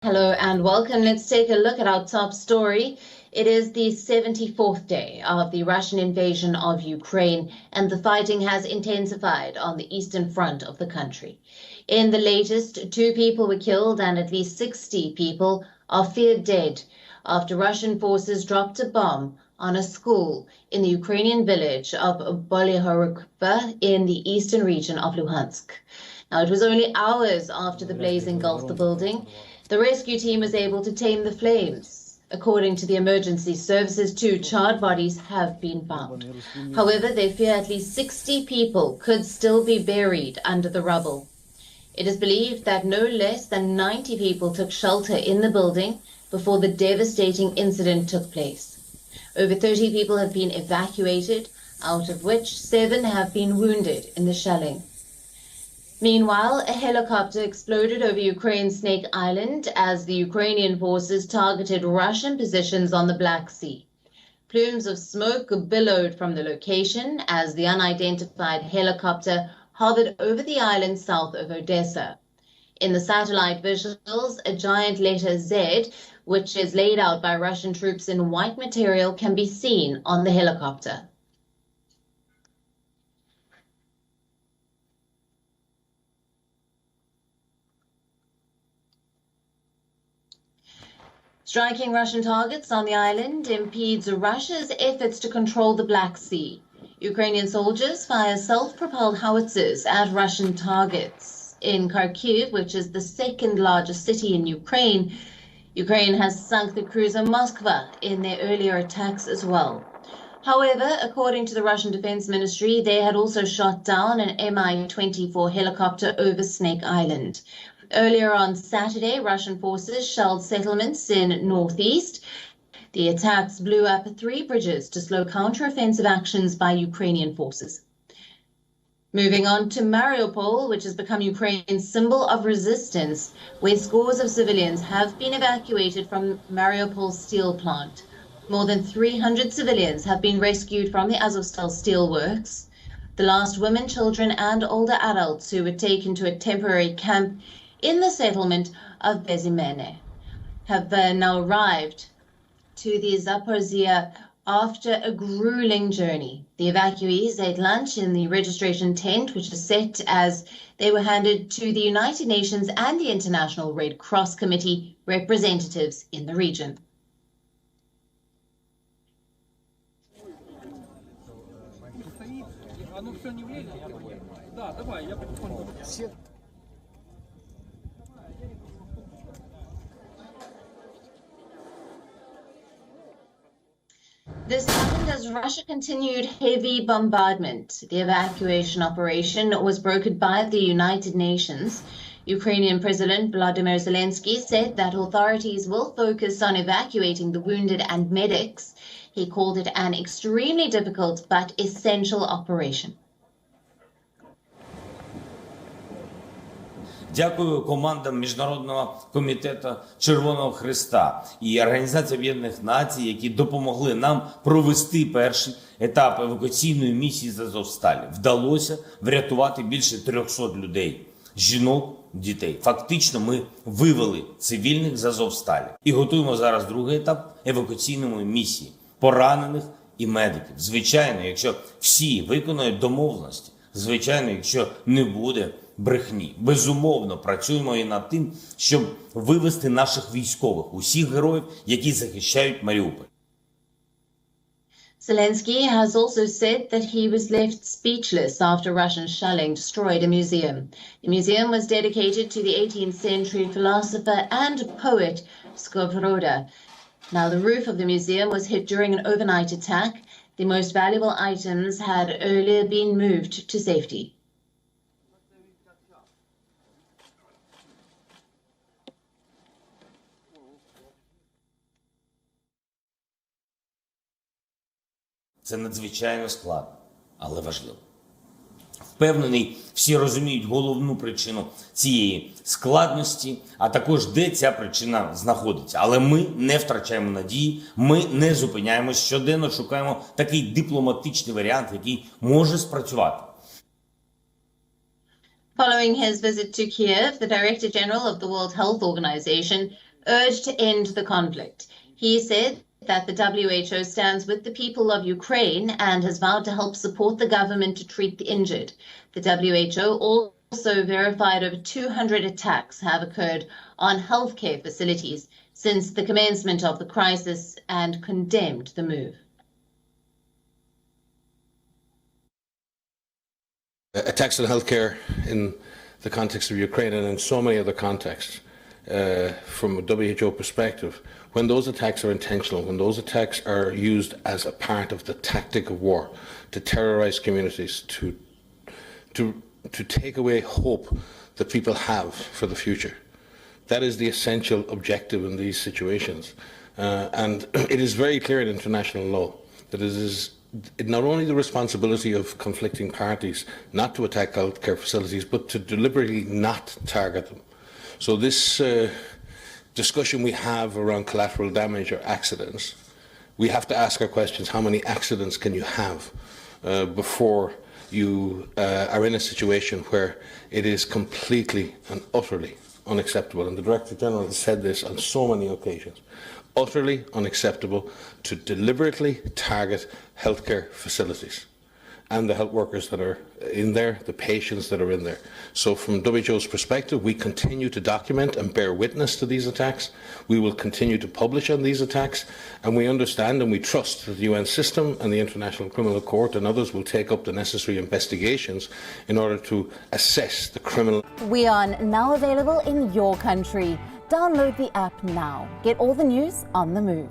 Hello and welcome. Let's take a look at our top story. It is the 74th day of the Russian invasion of Ukraine, and the fighting has intensified on the eastern front of the country. In the latest, 2 people were killed and at least 60 people are feared dead after Russian forces dropped a bomb on a school in the Ukrainian village of Bilohorivka in the eastern region of Luhansk. Now, it was only hours after the blaze engulfed the building. The rescue team was able to tame the flames. According to the emergency services, 2 charred bodies have been found. However, they fear at least 60 people could still be buried under the rubble. It is believed that no less than 90 people took shelter in the building before the devastating incident took place. Over 30 people have been evacuated, out of which 7 have been wounded in the shelling. Meanwhile, a helicopter exploded over Ukraine's Snake Island as the Ukrainian forces targeted Russian positions on the Black Sea. Plumes of smoke billowed from the location as the unidentified helicopter hovered over the island south of Odessa. In the satellite visuals, a giant letter Z, which is laid out by Russian troops in white material, can be seen on the helicopter. Striking Russian targets on the island impedes Russia's efforts to control the Black Sea. Ukrainian soldiers fire self-propelled howitzers at Russian targets. In Kharkiv, which is the second largest city in Ukraine, Ukraine has sunk the cruiser Moskva in their earlier attacks as well. However, according to the Russian Defense Ministry, they had also shot down an Mi-24 helicopter over Snake Island. Earlier on Saturday, Russian forces shelled settlements in northeast. The attacks blew up 3 bridges to slow counter-offensive actions by Ukrainian forces. Moving on to Mariupol, which has become Ukraine's symbol of resistance, where scores of civilians have been evacuated from Mariupol's steel plant. More than 300 civilians have been rescued from the Azovstal steelworks. The last women, children, and older adults who were taken to a temporary camp in the settlement of Bezimene have now arrived to the Zaporizhia after a grueling journey. The evacuees ate lunch in the registration tent, which is set as they were handed to the United Nations and the International Red Cross Committee representatives in the region. This happened as Russia continued heavy bombardment. The evacuation operation was brokered by the United Nations. Ukrainian President Volodymyr Zelensky said that authorities will focus on evacuating the wounded and medics. He called it an extremely difficult but essential operation. Дякую командам Міжнародного комітету Червоного Хреста і Організації Об'єднаних Націй, які допомогли нам провести перший етап евакуаційної місії з Азовсталі. Вдалося врятувати більше 300 людей, жінок, дітей. Фактично ми вивели цивільних з Азовсталі і готуємо зараз другий етап евакуаційної місії поранених і медиків. Звичайно, якщо всі виконують домовленості, звичайно, якщо не буде брехні. Безумовно, працюємо і над тим, щоб вивести наших військових, усіх героїв, які захищають Маріуполь. Zelensky has also said that he was left speechless after Russian shelling destroyed a museum. The museum was dedicated to the 18th century philosopher and poet Skovroda. Now, the roof of the museum was hit during an overnight attack. The most valuable items had earlier been moved to safety. Це надзвичайно складно, але важливо. Впевнений, всі розуміють головну причину цієї складності, а також де ця причина знаходиться. Але ми не втрачаємо надії, ми не зупиняємось, щоденно шукаємо такий дипломатичний варіант, який може спрацювати. Following his visit to Kiev, the Director General of the World Health Organization urged to end the conflict. He said that the WHO stands with the people of Ukraine and has vowed to help support the government to treat the injured. The WHO also verified over 200 attacks have occurred on healthcare facilities since the commencement of the crisis and condemned the move. Attacks on healthcare in the context of Ukraine and in so many other contexts, from a WHO perspective, when those attacks are intentional, when those attacks are used as a part of the tactic of war to terrorize communities, to take away hope that people have for the future, that is the essential objective in these situations. And it is very clear in international law that it is not only the responsibility of conflicting parties not to attack healthcare facilities, but to deliberately not target them. So this discussion we have around collateral damage or accidents, we have to ask our questions: how many accidents can you have before you are in a situation where it is completely and utterly unacceptable? And the Director General has said this on so many occasions. Utterly unacceptable to deliberately target healthcare facilities and the health workers that are in there, the patients that are in there. So from WHO's perspective, we continue to document and bear witness to these attacks. We will continue to publish on these attacks, and we understand and we trust that the UN system and the International Criminal Court and others will take up the necessary investigations in order to assess the criminal. WION now available in your country. Download the app now. Get all the news on the move.